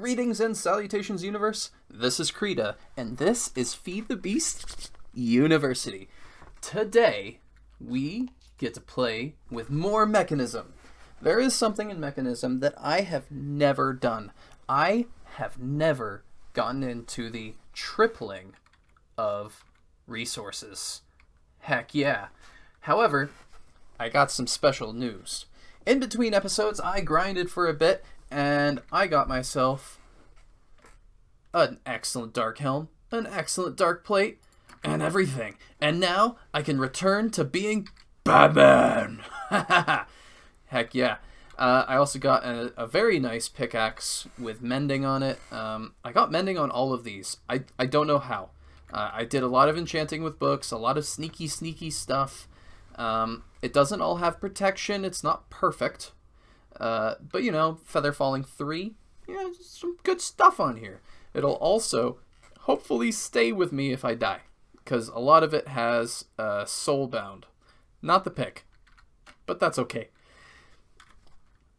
Greetings and salutations, universe. This is Krita, and this is Feed the Beast University. Today, we get to play with more Mekanism. There is something in Mekanism that I have never done. I have never gotten into the tripling of resources. Heck yeah. However, I got some special news. In between episodes, I grinded for a bit, and I got myself an excellent dark helm, an excellent dark plate, and everything. And now I can return to being Batman. Heck yeah. I also got a very nice pickaxe with mending on it. I got mending on all of these. I don't know how. I did a lot of enchanting with books, a lot of sneaky stuff. It doesn't all have protection. It's not perfect. But, you know, Feather Falling 3, yeah, some good stuff on here. It'll also hopefully stay with me if I die, because a lot of it has Soulbound. Not the pick, but that's okay.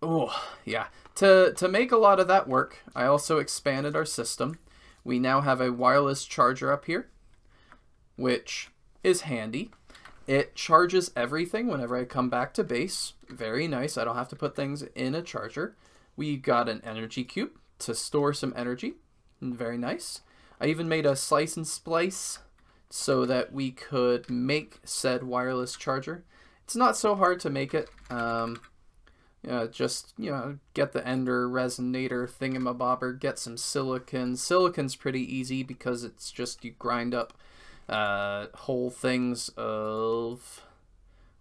Oh, yeah. To make a lot of that work, I also expanded our system. We now have a wireless charger up here, which is handy. It charges everything whenever I come back to base. Very nice. I don't have to put things in a charger. We got an energy cube to store some energy. Very nice. I even made a slice and splice so that we could make said wireless charger. It's not so hard to make it. Just get the ender resonator thingamabobber, get some silicon. Silicon's pretty easy because it's just you grind up whole things of...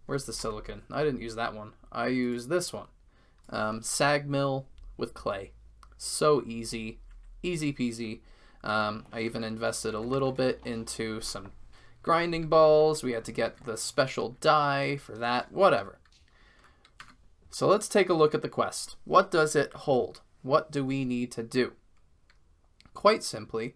Where's the silicon? I didn't use that one. I used this one. Sag mill with clay. So easy. Easy peasy. I even invested a little bit into some grinding balls. We had to get the special die for that. Whatever. So let's take a look at the quest. What does it hold? What do we need to do? Quite simply,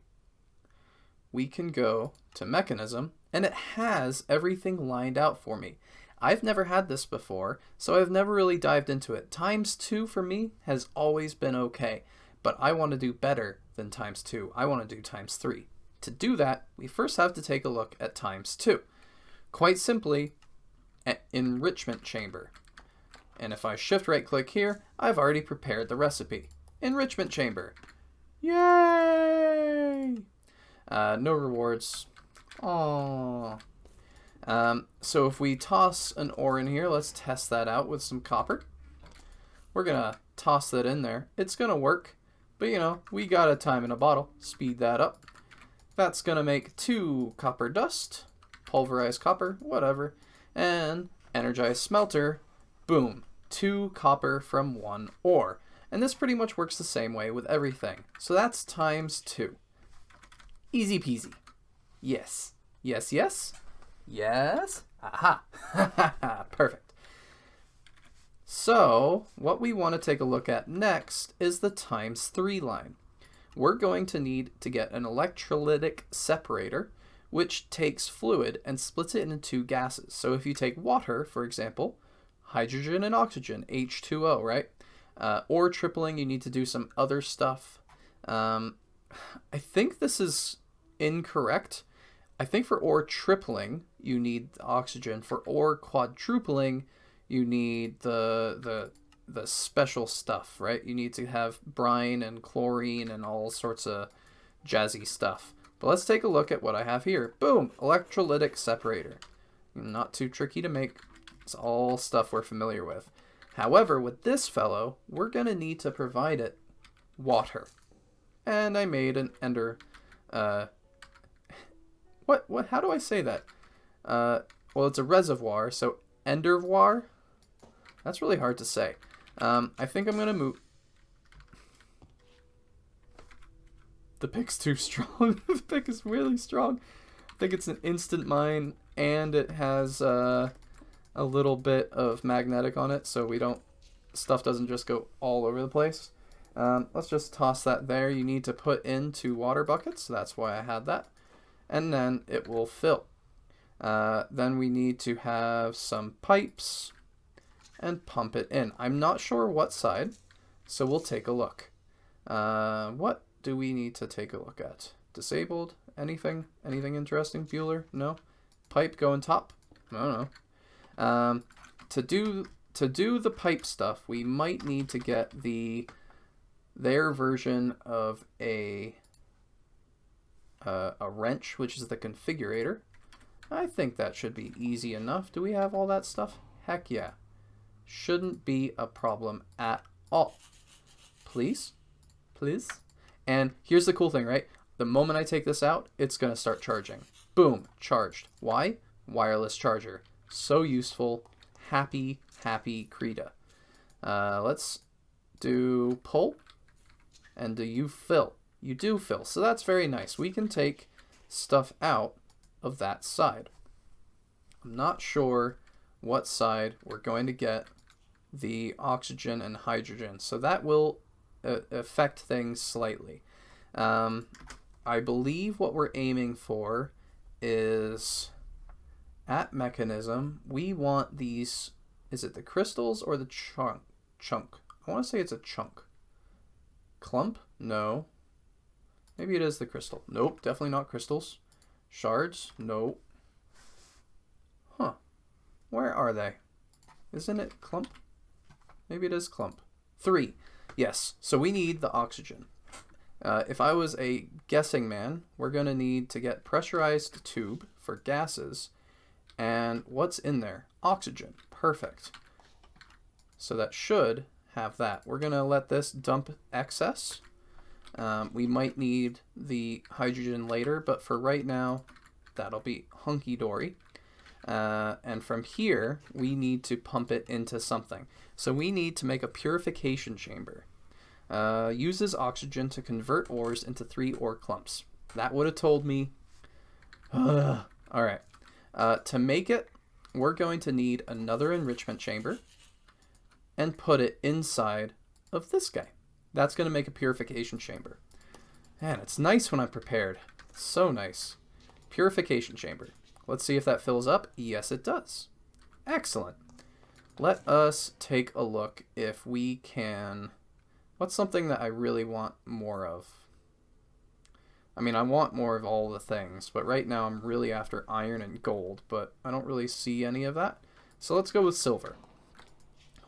we can go to Mekanism, and it has everything lined out for me. I've never had this before, so I've never really dived into it. ×2 for me has always been okay, but I want to do better than ×2. I want to do ×3. To do that, we first have to take a look at ×2. Quite simply, an enrichment chamber. And if I shift right click here, I've already prepared the recipe. Enrichment chamber. Yay! No rewards. Aww. So if we toss an ore in here, let's test that out with some copper. We're gonna toss that in there. It's gonna work, but you know, we got a time in a bottle. Speed that up. That's gonna make 2 copper dust, pulverized copper, whatever, and energized smelter. Boom. 2 copper from 1 ore. And this pretty much works the same way with everything. So that's ×2. Easy peasy. Yes. Yes, yes. Yes. Aha. Perfect. So, what we want to take a look at next is the ×3 line. We're going to need to get an electrolytic separator, which takes fluid and splits it into 2 gases. So if you take water, for example, hydrogen and oxygen, H2O, right? Or tripling, you need to do some other stuff. I think this is incorrect. I think for ore tripling, you need the oxygen. For ore quadrupling, you need the special stuff, right? You need to have brine and chlorine and all sorts of jazzy stuff. But let's take a look at what I have here. Boom! Electrolytic separator. Not too tricky to make. It's all stuff we're familiar with. However, with this fellow, we're going to need to provide it water. And I made an ender... What? How do I say that? Well, it's a reservoir, so endervoir? That's really hard to say. I think I'm going to move... The pick's too strong. The pick is really strong. I think it's an instant mine, and it has a little bit of magnetic on it, so stuff doesn't just go all over the place. Let's just toss that there. You need to put in 2 water buckets, so that's why I had that. And then it will fill. Then we need to have some pipes and pump it in. I'm not sure what side, so we'll take a look. What do we need to take a look at? Disabled? Anything? Anything interesting? Bueller? No? Pipe going top? I don't know. To do the pipe stuff, we might need to get their version of a wrench, which is the configurator. I think that should be easy enough. Do we have all that stuff? Heck yeah. Shouldn't be a problem at all. Please? Please? And here's the cool thing, right? The moment I take this out, it's going to start charging. Boom, charged. Why? Wireless charger. So useful. Happy, happy Krita. Let's do pull. And do you fill? You do fill. So that's very nice. We can take stuff out of that side. I'm not sure what side we're going to get the oxygen and hydrogen. So that will affect things slightly. I believe what we're aiming for is at Mekanism, we want these, is it the crystals or the chunk? I want to say it's a chunk. Clump? No. Maybe it is the crystal. Nope, definitely not crystals. Shards? Nope. Huh. Where are they? Isn't it clump? Maybe it is clump. 3. Yes, so we need the oxygen. If I was a guessing man, we're going to need to get pressurized tube for gases. And what's in there? Oxygen. Perfect. So that should have that. We're going to let this dump excess. We might need the hydrogen later, but for right now, that'll be hunky-dory. And from here, we need to pump it into something. So we need to make a purification chamber. Uses oxygen to convert ores into 3 ore clumps. That would have told me. All right. To make it, we're going to need another enrichment chamber and put it inside of this guy. That's going to make a purification chamber. Man, it's nice when I'm prepared. So nice. Purification chamber. Let's see if that fills up. Yes, it does. Excellent. Let us take a look if we can... What's something that I really want more of? I mean, I want more of all the things, but right now I'm really after iron and gold, but I don't really see any of that. So let's go with silver.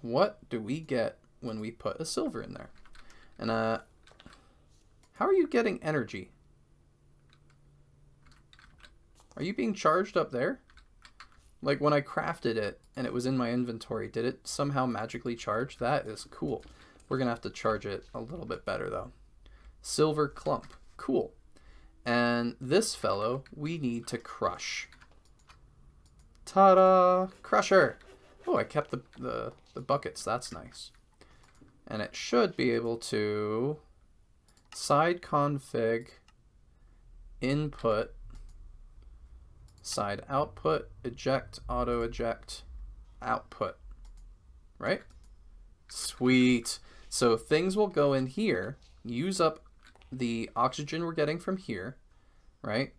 What do we get when we put a silver in there? And how are you getting energy? Are you being charged up there? Like when I crafted it and it was in my inventory, did it somehow magically charge? That is cool. We're going to have to charge it a little bit better though. Silver clump. Cool. And this fellow we need to crush. Ta-da! Crusher! Oh, I kept the buckets. That's nice. And it should be able to side config, input, side output, eject, auto eject, output. Right? Sweet. So things will go in here, use up the oxygen we're getting from here, right?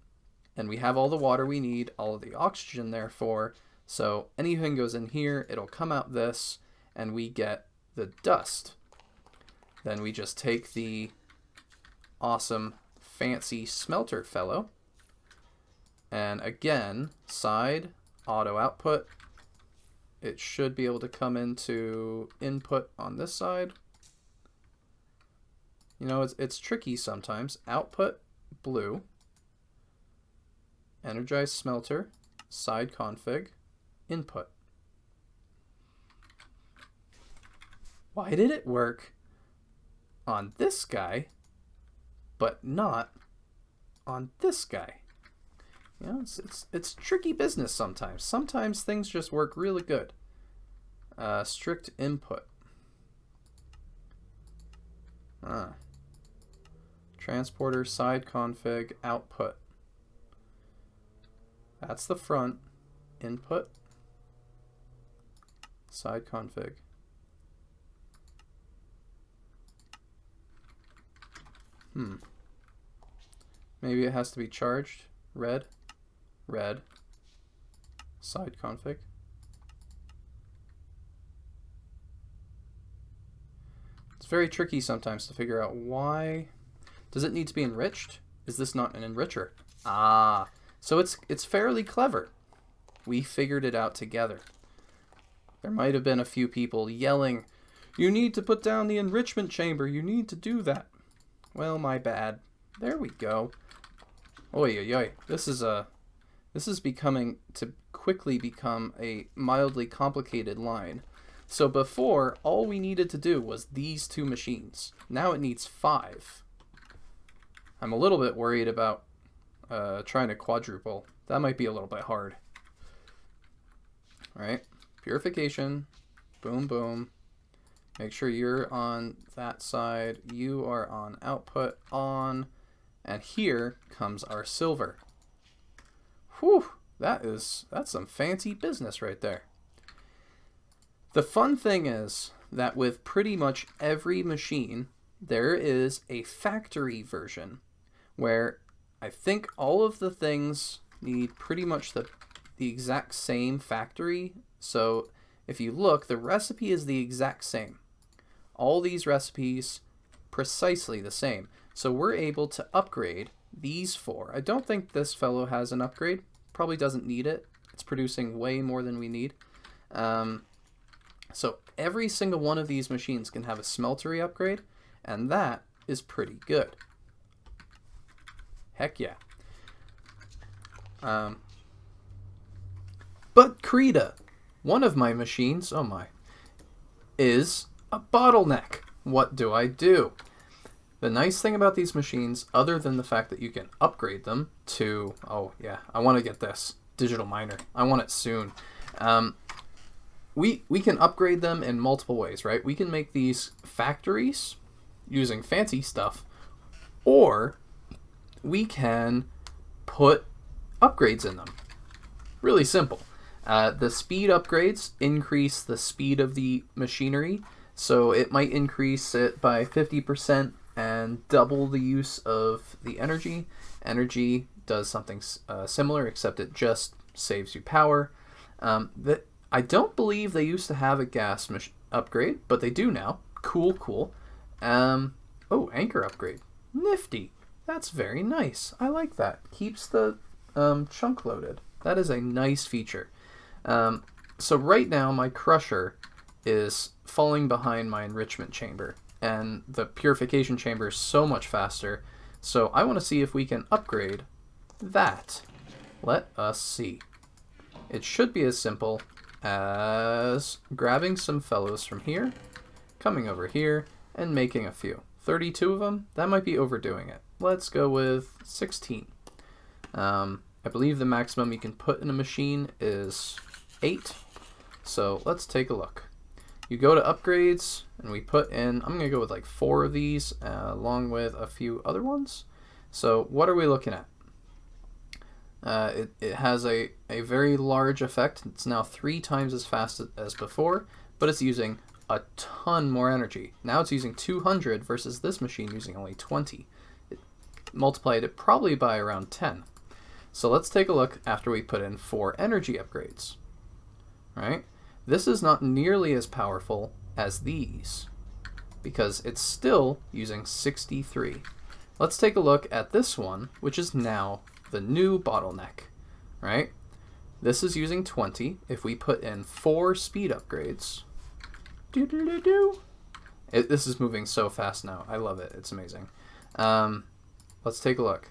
And we have all the water we need, all of the oxygen therefore. So anything goes in here, it'll come out this, and we get the dust. Then we just take the awesome fancy smelter fellow, and again, side, auto output. It should be able to come into input on this side. You know, it's tricky sometimes. Output, blue. Energize smelter, side config, input. Why did it work on this guy, but not on this guy? You know, it's tricky business sometimes. Sometimes things just work really good. Strict input. Transporter side config output. That's the front. Input. Side config. Maybe it has to be charged. Red. Red. Side config. It's very tricky sometimes to figure out why. Does it need to be enriched? Is this not an enricher? Ah, so it's fairly clever. We figured it out together. There might have been a few people yelling, "You need to put down the enrichment chamber. You need to do that." Well, my bad. There we go. Oy, oy, oy. This is becoming to quickly become a mildly complicated line. So before, all we needed to do was these two machines. Now it needs 5. I'm a little bit worried about trying to quadruple. That might be a little bit hard. All right, purification, boom, boom. Make sure you're on that side. You are on output on, and here comes our silver. Whew, that's some fancy business right there. The fun thing is that with pretty much every machine, there is a factory version where I think all of the things need pretty much the exact same factory. So if you look, the recipe is the exact same. All these recipes precisely the same. So we're able to upgrade these 4. I don't think this fellow has an upgrade. Probably doesn't need it. It's producing way more than we need. So every single one of these machines can have a smeltery upgrade, and that is pretty good. Heck yeah. But Krita, one of my machines, oh my, is a bottleneck. What do I do? The nice thing about these machines, other than the fact that you can upgrade them to, oh yeah, I want to get this digital miner. I want it soon. We can upgrade them in multiple ways, right? We can make these factories using fancy stuff, or we can put upgrades in them. Really simple. The speed upgrades increase the speed of the machinery, so it might increase it by 50% and double the use of the energy. Energy does something similar, except it just saves you power. I don't believe they used to have a gas upgrade, but they do now. Cool, cool. Oh, anchor upgrade. Nifty. That's very nice. I like that. Keeps the chunk loaded. That is a nice feature. So right now my crusher is falling behind my enrichment chamber, and the purification chamber is so much faster. So I want to see if we can upgrade that. Let us see. It should be as simple as grabbing some fellows from here, coming over here, and making a few. 32 of them? That might be overdoing it. Let's go with 16. I believe the maximum you can put in a machine is 8. So let's take a look. You go to upgrades, and we put in, I'm going to go with like 4 of these, along with a few other ones. So what are we looking at? It has a very large effect. It's now 3 times as fast as before, but it's using a ton more energy. Now it's using 200 versus this machine using only 20. It multiplied it probably by around 10. So let's take a look after we put in 4 energy upgrades. Right? This is not nearly as powerful as these because it's still using 63. Let's take a look at this one, which is now the new bottleneck, right? This is using 20. If we put in 4 speed upgrades, this is moving so fast now. I love it. It's amazing. Let's take a look.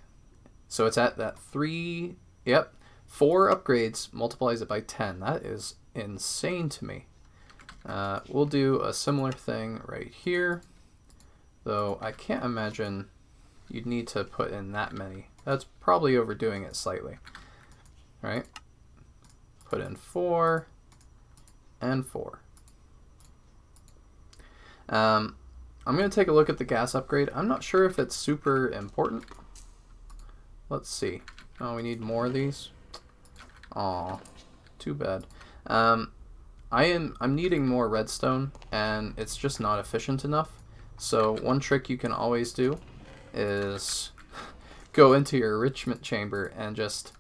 So it's at that 3, yep, 4 upgrades multiplies it by 10. That is insane to me. We'll do a similar thing right here, though I can't imagine you'd need to put in that many. That's probably overdoing it slightly, right? Put in 4 and 4. I'm going to take a look at the gas upgrade. I'm not sure if it's super important. Let's see. Oh, we need more of these. Aw, too bad. I'm needing more redstone, and it's just not efficient enough. So one trick you can always do is go into your enrichment chamber and just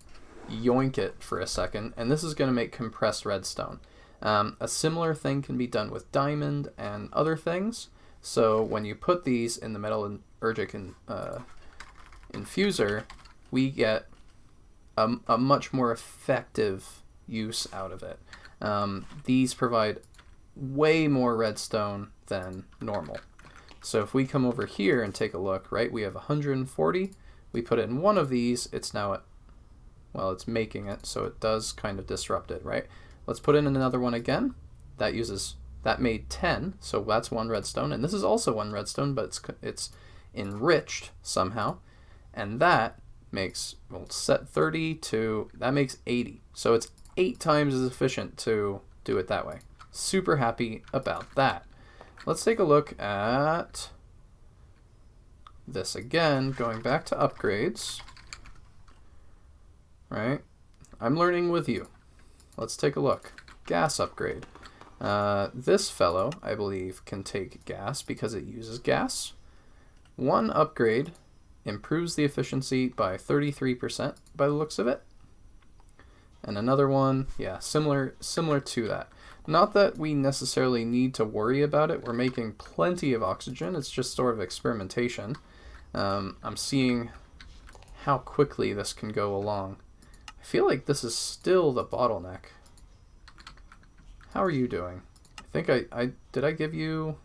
yoink it for a second, and this is going to make compressed redstone. A similar thing can be done with diamond and other things, So when you put these in the metallurgic infuser, we get a much more effective use out of it. These provide way more redstone than normal. So if we come over here and take a look, right, we have 140. We put it in one of these, it's now at, well, it's making it, so it does kind of disrupt it, right? Let's put in another one again. That made 10, so that's one redstone, and this is also one redstone, but it's enriched somehow, and that makes, we'll set 30 to, that makes 80. So it's 8 times as efficient to do it that way. Super happy about that. Let's take a look at this again, going back to upgrades, right? I'm learning with you. Let's take a look. Gas upgrade. This fellow, I believe, can take gas because it uses gas. One upgrade improves the efficiency by 33% by the looks of it. And another one, yeah, similar to that. Not that we necessarily need to worry about it. We're making plenty of oxygen. It's just sort of experimentation. I'm seeing how quickly this can go along. I feel like this is still the bottleneck. How are you doing? I think did I give you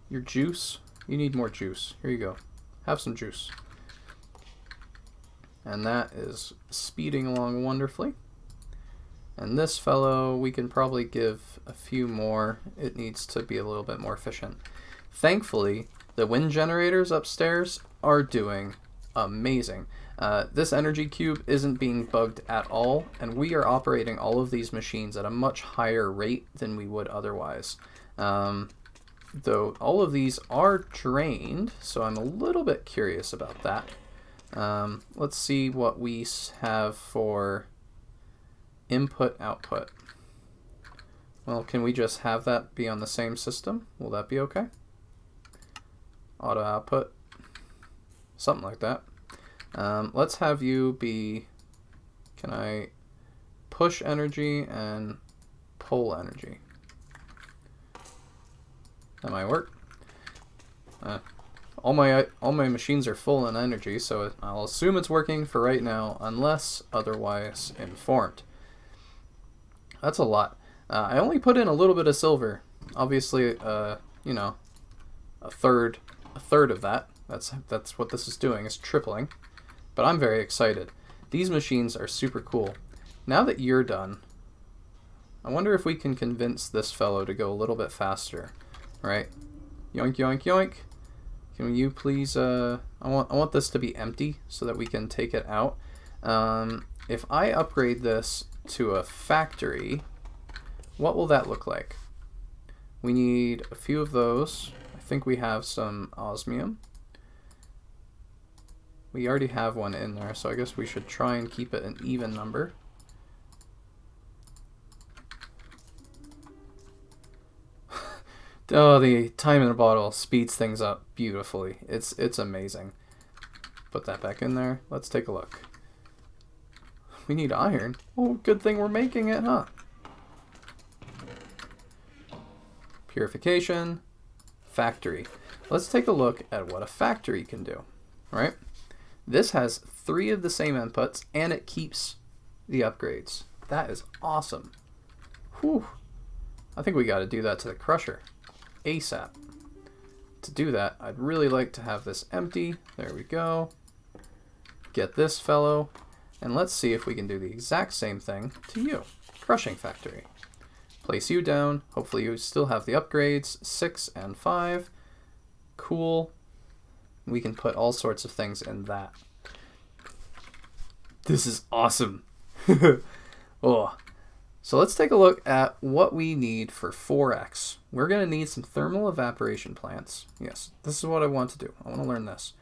your juice? You need more juice. Here you go. Have some juice. And that is speeding along wonderfully. And this fellow, we can probably give a few more. It needs to be a little bit more efficient. Thankfully, the wind generators upstairs are doing amazing. This energy cube isn't being bugged at all, and we are operating all of these machines at a much higher rate than we would otherwise. Though all of these are drained, so I'm a little bit curious about that. Let's see what we have for input output. Well, can we just have that be on the same system? Will that be okay? Auto output, something like that. Let's have you be, can I push energy and pull energy? That might work. All my machines are full in energy, so I'll assume it's working for right now, unless otherwise informed. That's a lot. I only put in a little bit of silver. Obviously, you know, a third of that. That's what this is doing, is tripling. But I'm very excited. These machines are super cool. Now that you're done, I wonder if we can convince this fellow to go a little bit faster. Right? Yoink, yoink, yoink. Can you please, I want this to be empty so that we can take it out. If I upgrade this to a factory, what will that look like? We need a few of those. I think we have some osmium. We already have one in there, so I guess we should try and keep it an even number. Oh, the time in a bottle speeds things up beautifully. It's amazing. Put that back in there. Let's take a look. We need iron. Oh, good thing we're making it, huh? Purification. Factory. Let's take a look at what a factory can do. All right? This has 3 of the same inputs, and it keeps the upgrades. That is awesome. Whew. I think we got to do that to the crusher ASAP. To do that, I'd really like to have this empty. There we go. Get this fellow. And let's see if we can do the exact same thing to you. Crushing factory. Place you down. Hopefully you still have the upgrades. 6 and 5. Cool. We can put all sorts of things in that. This is awesome. Oh. So let's take a look at what we need for 4x. We're going to need some thermal evaporation plants. Yes, this is what I want to do. I want to learn this.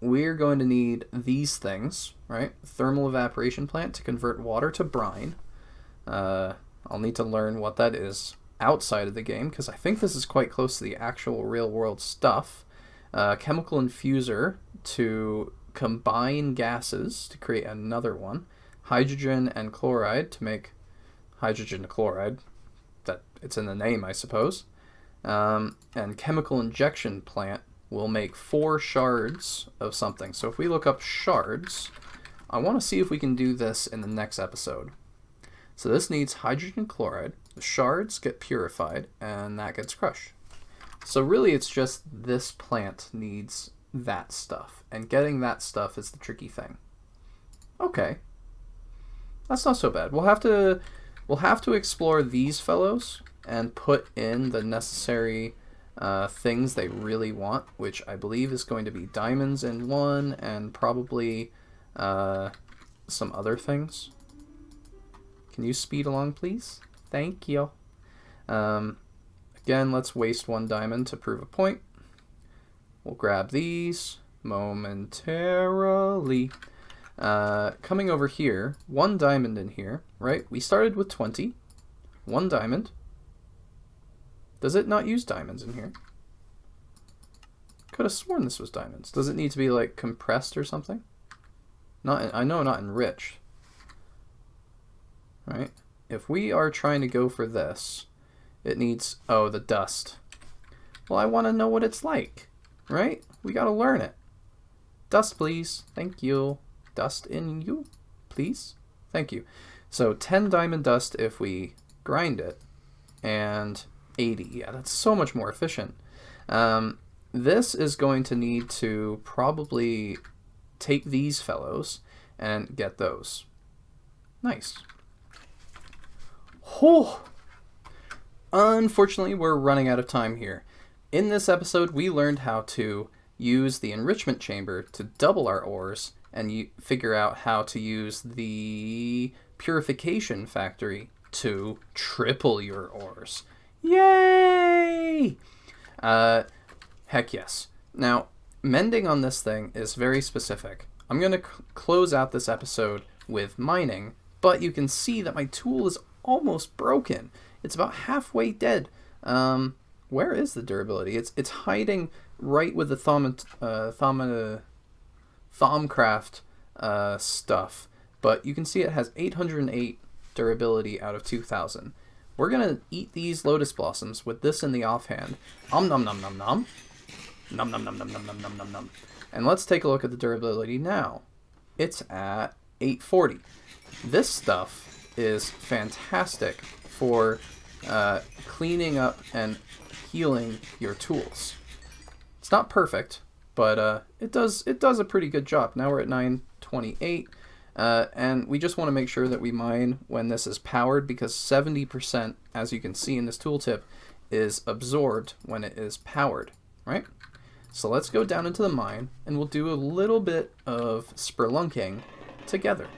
We're going to need these things, right? Thermal evaporation plant to convert water to brine. I'll need to learn what that is outside of the game, because I think this is quite close to the actual real-world stuff. Chemical infuser to combine gases to create another one. Hydrogen and chloride to make hydrogen chloride. That it's in the name, I suppose. And chemical injection plant will make 4 shards of something. So if we look up shards, I want to see if we can do this in the next episode. So this needs hydrogen chloride. The shards get purified, and that gets crushed. So really it's just this plant needs that stuff, and getting that stuff is the tricky thing. Okay. That's not so bad. We'll have to explore these fellows and put in the necessary things they really want, which I believe is going to be diamonds in one, and probably some other things. Can you speed along, please? Thank you. Again, let's waste 1 diamond to prove a point. We'll grab these momentarily. Coming over here, 1 diamond in here, right? We started with 20. 1 diamond. Does it not use diamonds in here? Could have sworn this was diamonds. Does it need to be like compressed or something? I know not enriched. Right? If we are trying to go for this, it needs, oh, the dust. Well, I want to know what it's like, right? We got to learn it. Dust, please. Thank you. Dust in you, please. Thank you. So 10 diamond dust if we grind it, and 80. Yeah, that's so much more efficient. This is going to need to probably take these fellows and get those. Nice. Whew. Unfortunately, we're running out of time here. In this episode, we learned how to use the enrichment chamber to double our ores, and figure out how to use the purification factory to triple your ores. Yay! Heck yes. Now, mending on this thing is very specific. I'm going to close out this episode with mining, but you can see that my tool is almost broken. It's about halfway dead. Where is the durability? It's hiding right with the Thaumcraft stuff, but you can see it has 808 durability out of 2000. We're gonna eat these lotus blossoms with this in the offhand. Nom nom nom nom nom. Nom nom nom nom nom nom nom nom nom. And let's take a look at the durability now. It's at 840. This stuff is fantastic for cleaning up and healing your tools. It's not perfect, but it does a pretty good job. Now we're at 928, and we just want to make sure that we mine when this is powered, because 70%, as you can see in this tooltip, is absorbed when it is powered, right? So let's go down into the mine, and we'll do a little bit of spelunking together.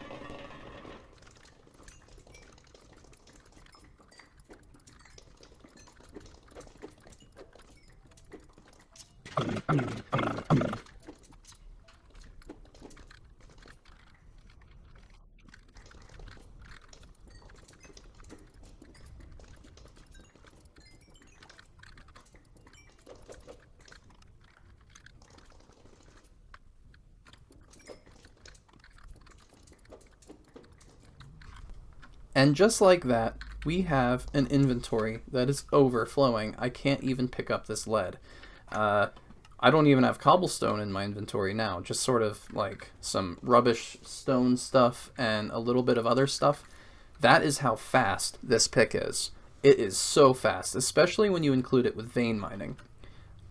And just like that, we have an inventory that is overflowing. I can't even pick up this lead. I don't even have cobblestone in my inventory now, just sort of like some rubbish stone stuff and a little bit of other stuff. That is how fast this pick is. It is so fast, especially when you include it with vein mining.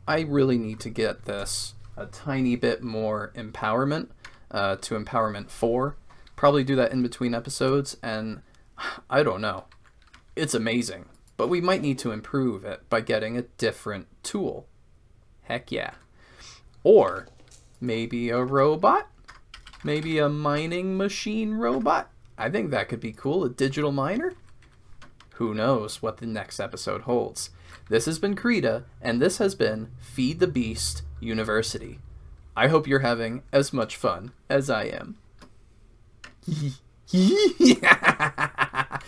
I really need to get this a tiny bit more empowerment to empowerment 4. Probably do that in between episodes, and I don't know. It's amazing, but we might need to improve it by getting a different tool. Heck yeah. Or maybe a robot? Maybe a mining machine robot? I think that could be cool, a digital miner? Who knows what the next episode holds. This has been Krita, and this has been Feed the Beast University. I hope you're having as much fun as I am. Yeah.